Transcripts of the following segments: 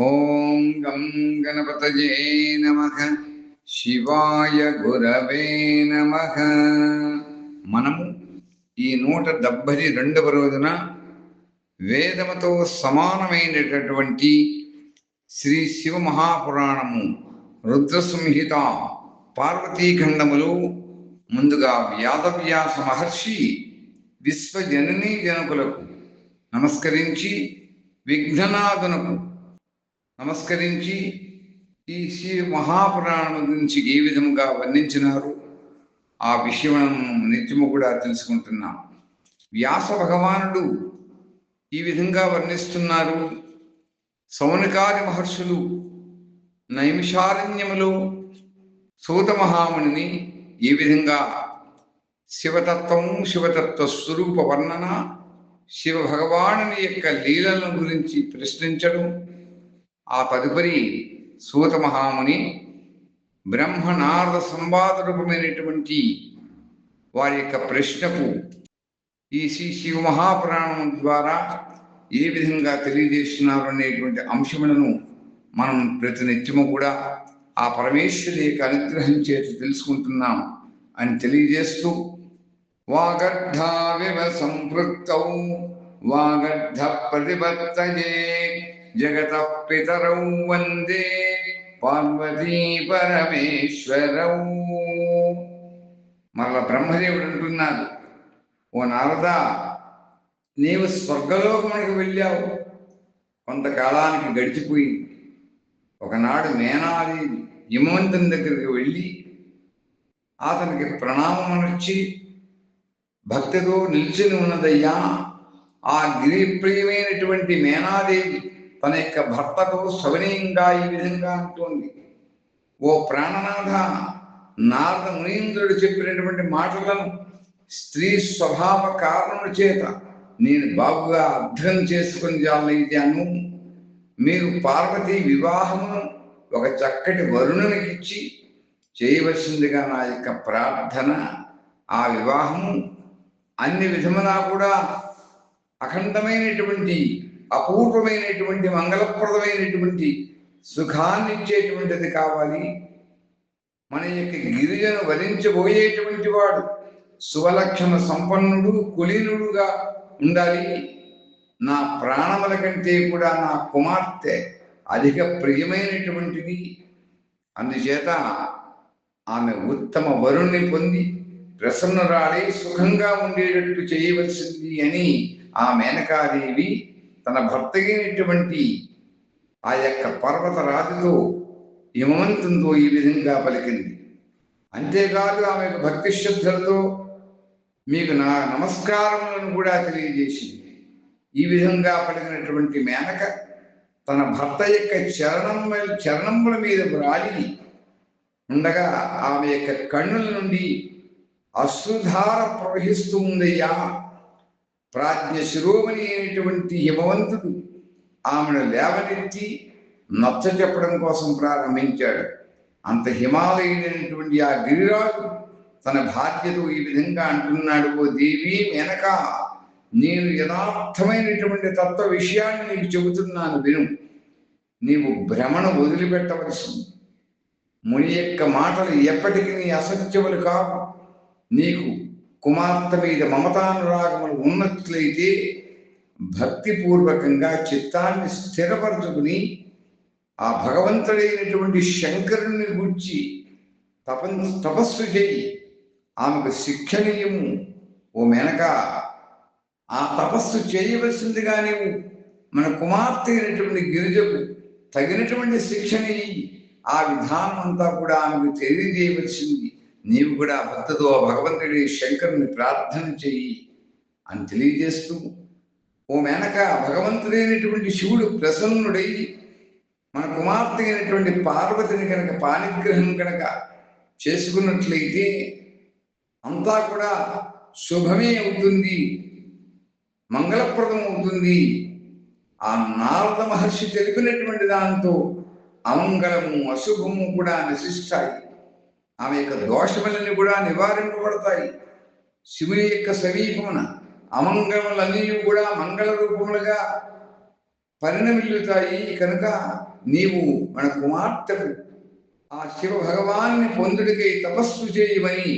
ఓం గం గణపతయే నమః. శివాయ గురవే నమః. మనము ఈ 172వ రోజున వేదముతో సమానమైనటువంటి శ్రీ శివ మహాపురాణము రుద్ర సంహిత పార్వతీఖండములు ముందుగా వ్యాసవ్యాస మహర్షి విశ్వజననీ జనకులకు నమస్కరించి, విఘ్ననాథునకు నమస్కరించి ఈ శ్రీ మహాపురాణం గురించి ఏ విధంగా వర్ణించినారు ఆ విషయం నిత్యము కూడా తెలుసుకుంటున్నాం. వ్యాస భగవానుడు ఈ విధంగా వర్ణిస్తున్నారు. సౌనకాది మహర్షులు నైమిషారణ్యములో సూత మహామునిని ఈ విధంగా శివతత్వము, శివతత్వ స్వరూప వర్ణన, శివ భగవానుని యొక్క లీలలను గురించి ప్రశ్నించడం, ఆ తదుపరి సూత మహాముని బ్రహ్మ నారద సంవాద రూపమైనటువంటి వారి యొక్క ప్రశ్నకు ఈ శ్రీ శివ మహాపురాణం ద్వారా ఏ విధంగా తెలియజేస్తున్నారు అనేటువంటి అంశములను మనం ప్రతినిత్యము కూడా ఆ పరమేశ్వరి యొక్క అనుగ్రహం చేత తెలుసుకుంటున్నాం అని తెలియజేస్తూ, వాగర్ధావివ సంపృక్తౌ వాగర్ధ ప్రతిపత్తయే జగత పితరౌ వందే పార్వతీ పరమేశ్వరౌ. మరల బ్రహ్మదేవుడు అంటున్నాడు, ఓ నారద, నీవు స్వర్గలోకమునికి వెళ్ళావు. కొంతకాలానికి గడిచిపోయింది. ఒకనాడు మేనాది హిమవంతుని దగ్గరికి వెళ్ళి అతనికి ప్రణామమునొచ్చి, భక్తితో నిల్చుని ఉన్నదయ్యా, ఆ గిరిప్రియమైనటువంటి మేనాదేవి తన యొక్క భర్తకు సవనీయంగా ఈ విధంగా అంటోంది, ఓ ప్రాణనాథ, నారద మునీంద్రుడు చెప్పినటువంటి మాటలను స్త్రీ స్వభావ కారణముల చేత నేను బాగుగా అర్థం చేసుకుని జాలైతాను. మీరు పార్వతీ వివాహమును ఒక చక్కటి వరుణునికిచ్చి చేయవలసిందిగా నా యొక్క ప్రార్థన. ఆ వివాహము అన్ని విధములా కూడా అఖండమైనటువంటి, అపూర్వమైనటువంటి, మంగళప్రదమైనటువంటి సుఖాన్ని ఇచ్చేటువంటిది కావాలి. మన యొక్క గిరిజను వరించబోయేటువంటి వాడు సువలక్షణ సంపన్నుడు, కులీనుడుగా ఉండాలి. నా ప్రాణముల కంటే కూడా నా కుమార్తె అధిక ప్రియమైనటువంటిది. అందుచేత ఆమె ఉత్తమ వరుణ్ణి పొంది ప్రసన్నురాలై సుఖంగా ఉండేటట్టు చేయవలసింది అని ఆ మేనకాదేవి తన భర్త అయినటువంటి ఆ యొక్క పర్వతరాజుతో, హిమవంతునితో ఈ విధంగా పలికింది. అంతేకాదు ఆమెకు భక్తి శ్రద్ధలతో మీకు నా నమస్కారములను కూడా తెలియజేసింది. ఈ విధంగా పలికినటువంటి మేనక తన భర్త యొక్క చరణముల మీద వ్రాలి ఉండగా ఆమె యొక్క కన్నుల నుండి అశ్రుధార ప్రవహిస్తూ ఉందయ్యా. ప్రాజ్ఞ శిరోమణి అయినటువంటి హిమవంతుడు ఆమెను లేవనెత్తి నచ్చ చెప్పడం కోసం ప్రారంభించాడు. అంత హిమాలయుడైనటువంటి ఆ గిరిరాజు తన భార్యతో ఈ విధంగా అంటున్నాడు, ఓ దేవి మేనక, నేను యథార్థమైనటువంటి తత్వ విషయాన్ని నీకు చెబుతున్నాను, విను. నీవు భ్రమణ వదిలిపెట్టవలసింది. ముని యొక్క మాటలు ఎప్పటికీ నీ అసత్యములు కావు. నీకు కుమార్తె మీద మమతానురాగములు ఉన్నట్లయితే భక్తిపూర్వకంగా చిత్తాన్ని స్థిరపరచుకుని ఆ భగవంతుడైనటువంటి శంకరుని గూర్చి తపస్సు చేయి. ఆమెకు శిక్షణీయము. ఓ మేనక, ఆ తపస్సు చేయవలసిందిగా నీవు మన కుమార్తె అయినటువంటి గిరిజకు తగినటువంటి శిక్షణ ఇయ్యి. ఆ విధానం అంతా కూడా ఆమెకు తెలియజేయవలసింది. నీవు కూడా భక్తితో భగవంతుడి శంకరుని ప్రార్థన చెయ్యి అని తెలియజేస్తూ, ఓ మేనక, భగవంతుడైనటువంటి శివుడు ప్రసన్నుడై మన కుమార్తె అయినటువంటి పార్వతిని కనుక పాణిగ్రహం కనుక చేసుకున్నట్లయితే అంతా కూడా శుభమే అవుతుంది, మంగళప్రదం అవుతుంది. ఆ నారద మహర్షి తెలిపినటువంటి దాంతో అమంగళము, అశుభము కూడా నశిస్తాయి. ఆమె యొక్క దోషములన్నీ కూడా నివారింపబడతాయి. శివుని యొక్క సమీపమున అమంగళములన్నీ కూడా మంగళ రూపములుగా పరిణమిల్లుతాయి కనుక నీవు మన కుమార్తెకు ఆ శివ భగవాన్ని పొందుడికై తపస్సు చేయమని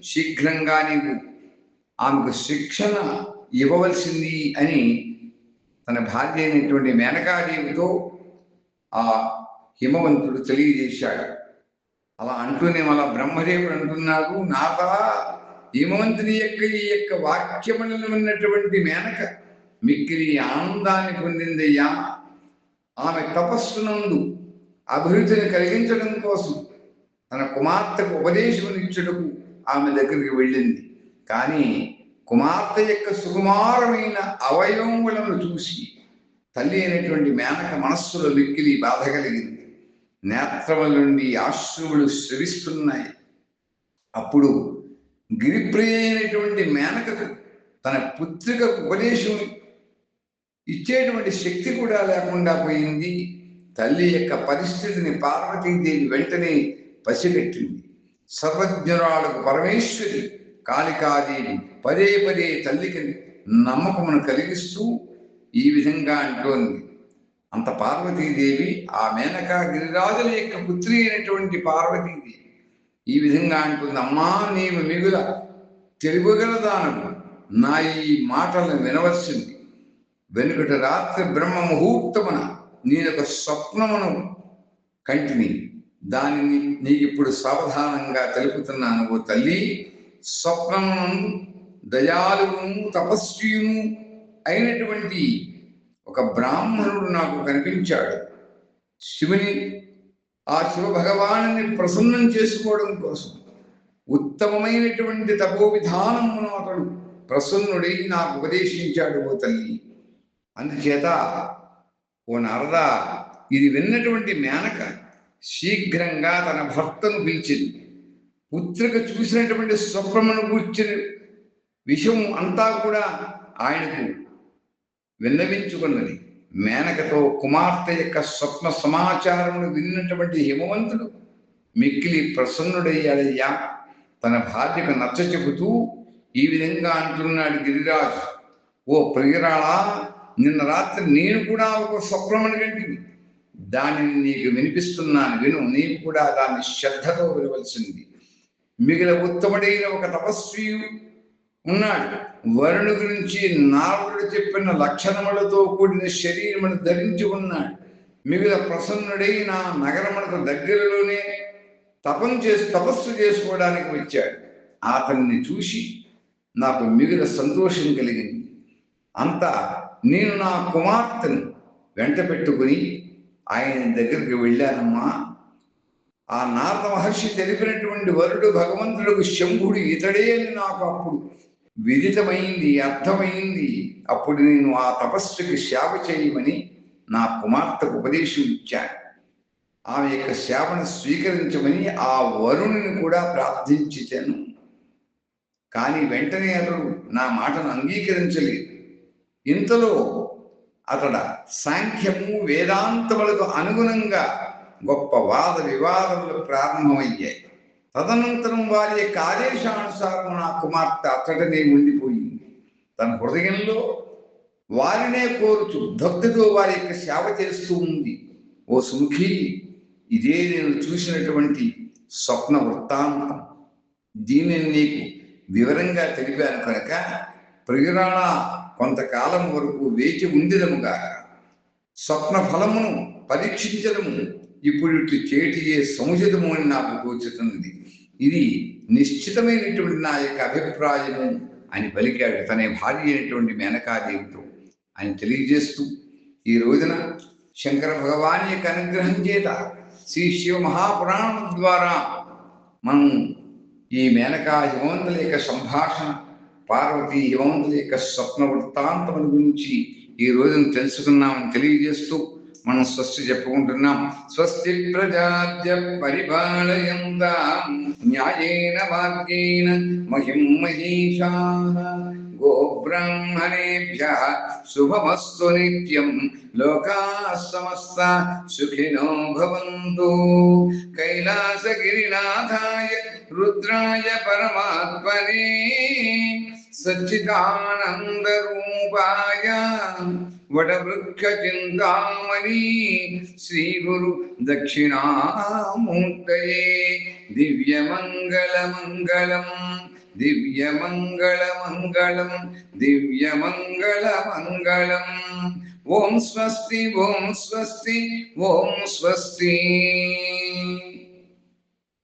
శీఘ్రంగా నీవు ఆమెకు శిక్షణ ఇవ్వవలసింది అని తన భార్య అయినటువంటి మేనకాదేవితో ఆ హిమవంతుడు తెలియజేశాడు. అలా అంటూనే మళ్ళా బ్రహ్మదేవుడు అంటున్నాడు, నాథ హిమవంతుని ఈ యొక్క వాక్యములను విన్నటువంటి మేనక మిక్కిలి ఆనందాన్ని పొందిందయ్యా. ఆమె తపస్సునందు అభివృద్ధిని కలిగించడం కోసం తన కుమార్తెకు ఉపదేశమునిచ్చుటకు ఆమె దగ్గరికి వెళ్ళింది. కానీ కుమార్తె యొక్క సుకుమారమైన అవయవములను చూసి తల్లి అయినటువంటి మేనక మనస్సులో మిక్కిలి బాధ కలిగింది. నేత్రముల నుండి అశ్రువులు స్రవిస్తున్నాయి. అప్పుడు గిరిప్రియ అయినటువంటి మేనకకు తన పుత్రికకు ఉపదేశం ఇచ్చేటువంటి శక్తి కూడా లేకుండా పోయింది. తల్లి యొక్క పరిస్థితిని పార్వతీదేవి వెంటనే పసిగట్టింది. సర్వజ్ఞురాలకు పరమేశ్వరి కాళికాదేవి పదే పదే తల్లికి నమ్మకమును కలిగిస్తూ ఈ విధంగా అంటోంది. అంత పార్వతీదేవి ఆ మేనక గిరిరాజుల యొక్క పుత్రి అయినటువంటి పార్వతీదేవి ఈ విధంగా అంటుంది, అమ్మా నీవు మిగుల తెలుగుగలదానము, నా ఈ మాటలను వినవలసింది. వెనుకటి రాత్రి బ్రహ్మ ముహూర్తమున నేనొక స్వప్నమును కంటిని, దానిని నీకిప్పుడు సావధానంగా తెలుపుతున్నాను. ఓ తల్లి, స్వప్నమును దయాలువును తపస్వియును అయినటువంటి ఒక బ్రాహ్మణుడు నాకు కనిపించాడు. శివుని ఆ శివ భగవాను ప్రసన్నం చేసుకోవడం కోసం ఉత్తమమైనటువంటి తపో విధానమును అతడు ప్రసన్నుడై నాకు ఉపదేశించాడు. ఓ తల్లి, అందుచేత ఓ నారద, ఇది విన్నటువంటి మేనక శీఘ్రంగా తన భర్తను పిలిచింది. పుత్రిక చూసినటువంటి స్వప్నమును కూర్చిన విషయం అంతా కూడా ఆయనకు విన్నవించుకున్నది. మేనకతో కుమార్తె యొక్క స్వప్న సమాచారమును విన్నటువంటి హిమవంతుడు మిక్కిలి ప్రసన్నుడయ్యాడయ్యా. తన భార్యకు నచ్చ చెబుతూ ఈ విధంగా అంటున్నాడు గిరిరాజు, ఓ ప్రియురాళా, నిన్న రాత్రి నేను కూడా ఒక స్వప్నమును కంటిని, దానిని నీకు వినిపిస్తున్నాను, విను. నీవు కూడా దాన్ని శ్రద్ధతో వినవలసింది. మిగిలిన ఉత్తముడైన ఒక తపస్వి ఉన్నాడు. వరుణు గురించి నారదుడు చెప్పిన లక్షణములతో కూడిన శరీరమును ధరించి ఉన్నాడు. మిగిలిన ప్రసన్నుడైన నగరమునకు దగ్గరలోనే తపస్సు చేసుకోవడానికి వచ్చాడు. అతన్ని చూసి నాకు మిగిలిన సంతోషం కలిగింది. అంతా నేను నా కుమార్తెను వెంట పెట్టుకుని ఆయన దగ్గరికి వెళ్ళానమ్మా. ఆ నారద మహర్షి తెలిపినటువంటి వరుడు భగవంతుడికి శంభుడు ఇతడే అని నాకు అప్పుడు విదితమైంది, అర్థమైంది. అప్పుడు నేను ఆ తపస్సుకి సేవ చేయమని నా కుమార్తెకు ఉపదేశం ఇచ్చాను. ఆమె యొక్క సేవను స్వీకరించమని ఆ వరుణుని కూడా ప్రార్థించాను. కానీ వెంటనే అతడు నా మాటను అంగీకరించలేదు. ఇంతలో అతడ సాంఖ్యము వేదాంతములకు అనుగుణంగా గొప్ప వాద వివాదములు ప్రారంభమయ్యాయి. తదనంతరం వారి యొక్క ఆదేశానుసారం నా కుమార్తె అతడనే ఉండిపోయింది. తన హృదయంలో వారినే కోరుచు భక్తితో వారి యొక్క సేవ చేస్తూ ఉంది. ఓ సుముఖి, ఇదే నేను చూసినటువంటి స్వప్న వృత్తాంతం. దీనిని నీకు వివరంగా తెలిపాను కనుక ప్రియురాళ, కొంతకాలం వరకు వేచి ఉండిదముగా. స్వప్న ఫలమును పరీక్షించడము ఇప్పుడు ఇట్లు చేటియే సముచితము అని నాకు తోచుతున్నది. ఇది నిశ్చితమైనటువంటి నా యొక్క అభిప్రాయము అని పలికాడు తన భార్య అయినటువంటి మేనకాదేవితో. ఆయన తెలియజేస్తూ ఈ రోజున శంకర భగవాన్ యొక్క అనుగ్రహం చేత శ్రీ శివ మహాపురాణం ద్వారా మనం ఈ మేనకా హిమవంతుల యొక్క సంభాషణ, పార్వతీ హిమవంతుల యొక్క స్వప్న వృత్తాంతం గురించి ఈ రోజున తెలుసుకున్నామని తెలియజేస్తూ మనం స్వస్తి చెప్పుకుంటున్నాం. స్వస్తి ప్రజాద్య పరిపాలయంతాం న్యాయేన వాక్యేన మహిం మహీషాః గోబ్రాహ్మణేభ్యః శుభమస్తు నిత్యం. లోకాః సమస్తాః సుఖినో భవంతు. కైలాసగిరినాథాయ రుద్రాయ పరమాత్మనే సచ్చిదానందరూపాయ వటవృక్షచింతామణి శ్రీ గురు దక్షిణామూర్తయే దివ్యమంగళమంగళం దివ్యమంగళమంగళం దివ్యమంగళమంగళం. ఓం స్వస్తి ఓం స్వస్తి ఓం స్వస్తి.